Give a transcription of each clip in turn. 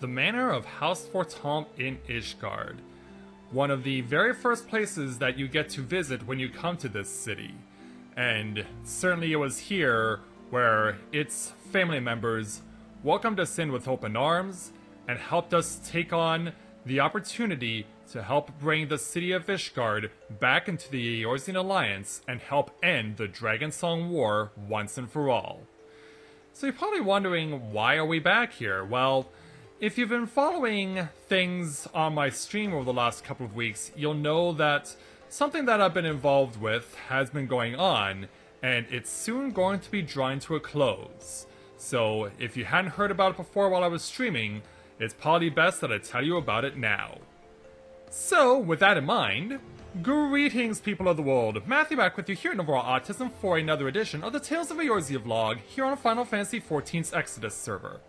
the manor of House Fortemps in Ishgard, one of the very first places that you get to visit when you come to this city. And certainly it was here where its family members welcomed us in with open arms and helped us take on the opportunity to help bring the city of Ishgard back into the Eorzean Alliance and help end the Dragonsong War once and for all. So you're probably wondering, why are we back here? Well, if you've been following things on my stream over the last couple of weeks, you'll know that something that I've been involved with has been going on, and it's soon going to be drawing to a close. So if you hadn't heard about it before while I was streaming, it's probably best that I tell you about it now. So, with that in mind, greetings people of the world, Matthew back with you here in Overall Autism for another edition of the Tales of Eorzea vlog here on Final Fantasy XIV's Exodus server.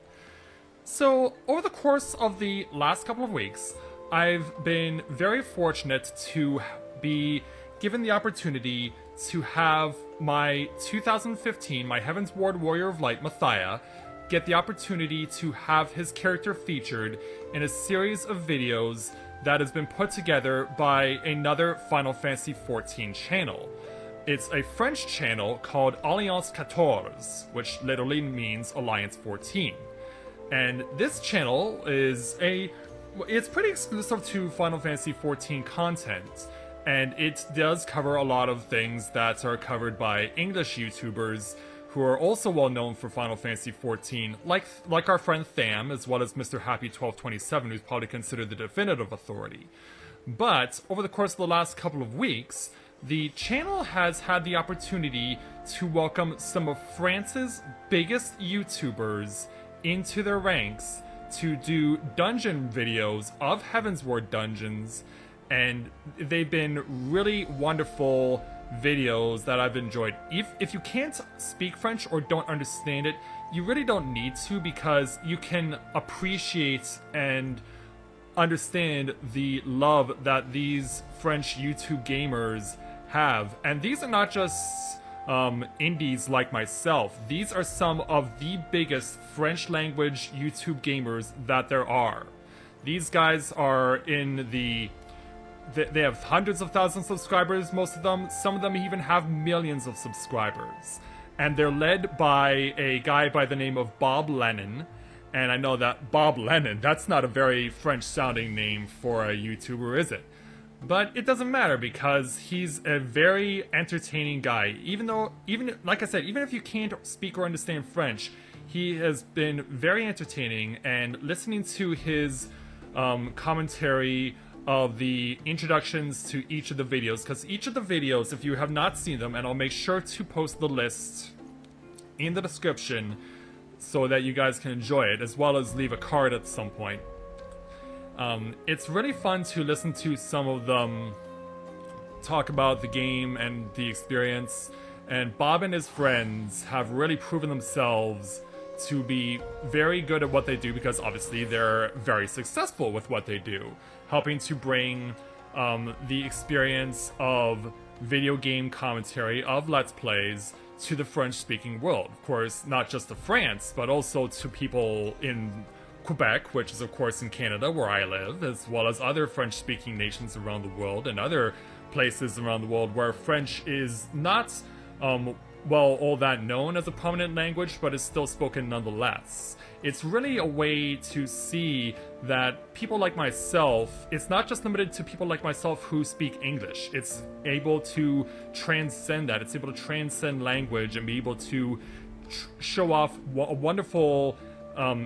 So, over the course of the last couple of weeks, I've been very fortunate to be given the opportunity to have my 2015, my Heaven's Ward Warrior of Light, Mathia, get the opportunity to have his character featured in a series of videos that has been put together by another Final Fantasy XIV channel. It's a French channel called Alliance XIV, which literally means Alliance 14. And this channel is it's pretty exclusive to Final Fantasy XIV content, and it does cover a lot of things that are covered by English YouTubers who are also well known for Final Fantasy XIV, like our friend Tham, as well as Mr. Happy 1227, who's probably considered the definitive authority. But over the course of the last couple of weeks, the channel has had the opportunity to welcome some of France's biggest YouTubers into their ranks to do dungeon videos of Heavensward dungeons, and they've been really wonderful videos that I've enjoyed. If you can't speak French or don't understand it, you really don't need to, because you can appreciate and understand the love that these French YouTube gamers have. And these are not just indies like myself. These are some of the biggest French language YouTube gamers that there are. These guys are in the... They have hundreds of thousands of subscribers, most of them. Some of them even have millions of subscribers. And they're led by a guy by the name of Bob Lennon. And I know that Bob Lennon, that's not a very French-sounding name for a YouTuber, is it? But it doesn't matter, because he's a very entertaining guy. Even like I said, even if you can't speak or understand French, he has been very entertaining, and listening to his commentary of the introductions to each of the videos, because each of the videos, if you have not seen them, and I'll make sure to post the list in the description so that you guys can enjoy it, as well as leave a card at some point. It's really fun to listen to some of them talk about the game and the experience, and Bob and his friends have really proven themselves to be very good at what they do, because obviously they're very successful with what they do, helping to bring the experience of video game commentary, of Let's Plays, to the French-speaking world. Of course, not just to France, but also to people in Quebec, which is of course in Canada, where I live, as well as other French-speaking nations around the world, and other places around the world where French is not well, all that known as a prominent language, but is still spoken nonetheless. It's really a way to see that people like myself, it's not just limited to people like myself who speak English. It's able to transcend that. It's able to transcend language and be able to show off a wonderful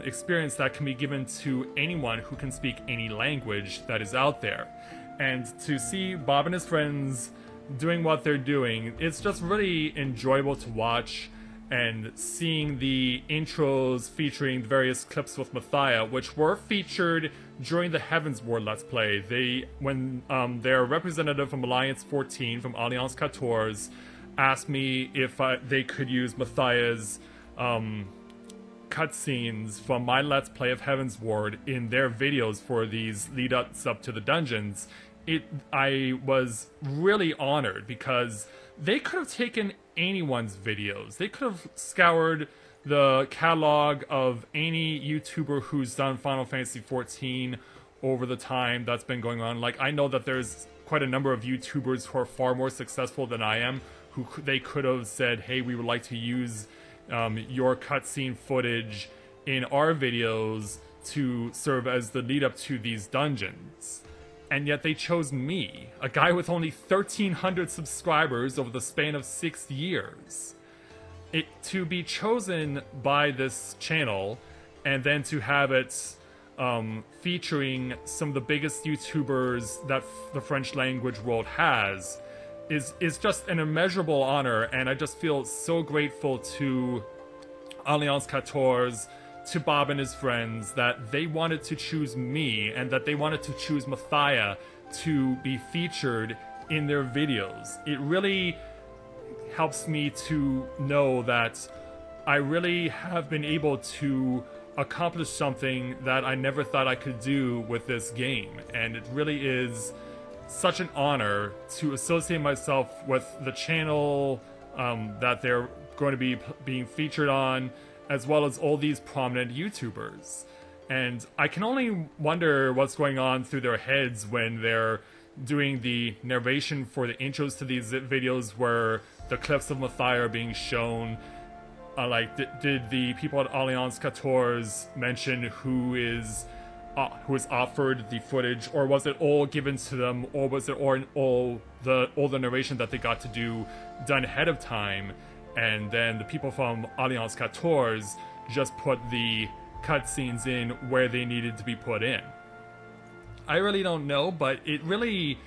experience that can be given to anyone who can speak any language that is out there. And to see Bob and his friends doing what they're doing, it's just really enjoyable to watch. And seeing the intros featuring the various clips with Mathia, which were featured during the Heavensward Let's Play. When their representative from Alliance 14, from Alliance XIV, asked me if they could use Mathia's cutscenes from my Let's Play of Heavensward in their videos for these lead-ups up to the dungeons, I was really honored, because they could have taken anyone's videos. They could have scoured the catalog of any YouTuber who's done Final Fantasy XIV over the time that's been going on. Like, I know that there's quite a number of YouTubers who are far more successful than I am, who they could have said, hey, we would like to use your cutscene footage in our videos to serve as the lead up to these dungeons. And yet they chose me, a guy with only 1,300 subscribers over the span of 6 years. To be chosen by this channel, and then to have it featuring some of the biggest YouTubers that the French language world has, is just an immeasurable honor, and I just feel so grateful to Alliance XIV, to Bob and his friends, that they wanted to choose me, and that they wanted to choose Mathia to be featured in their videos. It really helps me to know that I really have been able to accomplish something that I never thought I could do with this game, and it really is such an honor to associate myself with the channel that they're going to be being featured on, as well as all these prominent YouTubers. And I can only wonder what's going on through their heads when they're doing the narration for the intros to these videos, where the clips of Mathia are being shown. Did the people at Alliance XIV mention who is offered the footage, or was it all given to them, or was it all the narration that they got to do done ahead of time, and then the people from Alliance XIV just put the cutscenes in where they needed to be put in? I really don't know, but it really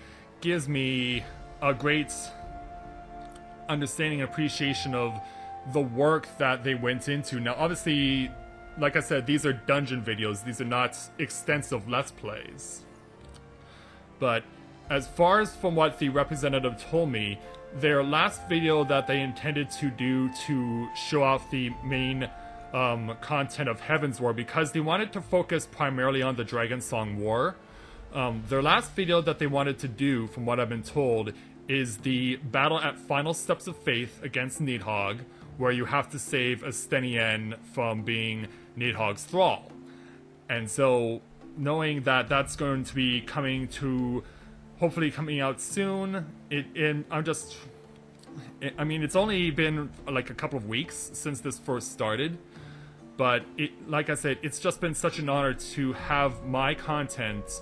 gives me a great understanding and appreciation of the work that they went into. Now, obviously, like I said, these are dungeon videos. These are not extensive Let's Plays. But as far as from what the representative told me, their last video that they intended to do to show off the main content of Heaven's War, because they wanted to focus primarily on the Dragon Song War, their last video that they wanted to do, from what I've been told, is the battle at Final Steps of Faith against Nidhogg, where you have to save Astenien from being Nidhogg's thrall. And so, knowing that that's going to be hopefully coming out soon, I mean, it's only been like a couple of weeks since this first started, but like I said, it's just been such an honor to have my content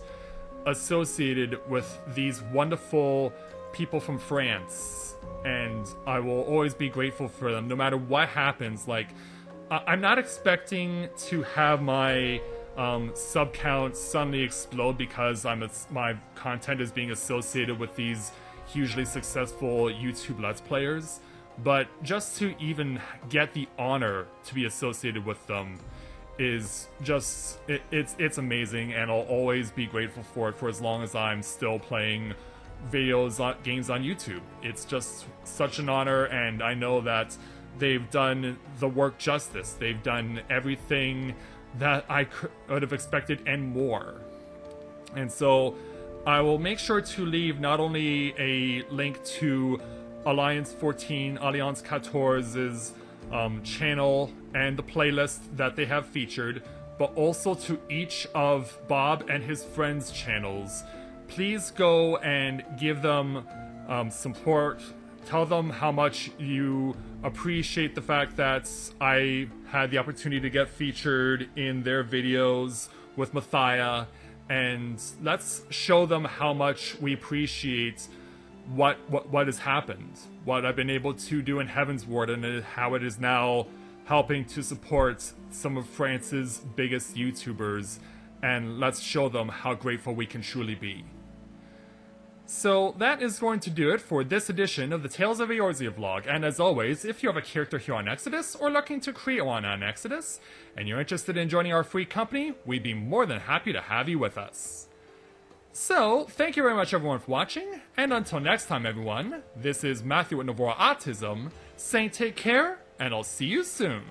associated with these wonderful people from France, and I will always be grateful for them no matter what happens. Like, I'm not expecting to have my sub count suddenly explode because my content is being associated with these hugely successful YouTube Let's Players, but just to even get the honor to be associated with them is just, it's amazing, and I'll always be grateful for it for as long as I'm still playing games on YouTube. It's just such an honor, and I know that they've done the work justice. They've done everything that I could have expected and more. And so I will make sure to leave not only a link to Alliance XIV's channel and the playlist that they have featured, but also to each of Bob and his friends' channels. Please go and give them support. Tell them how much you appreciate the fact that I had the opportunity to get featured in their videos with Mathia, and let's show them how much we appreciate what has happened, what I've been able to do in Heaven's Ward, and how it is now helping to support some of France's biggest YouTubers, and let's show them how grateful we can truly be. So that is going to do it for this edition of the Tales of Eorzea vlog, and as always, if you have a character here on Exodus, or looking to create one on Exodus, and you're interested in joining our free company, we'd be more than happy to have you with us. So, thank you very much everyone for watching, and until next time everyone, this is Matthew with Navora Autism, saying take care, and I'll see you soon.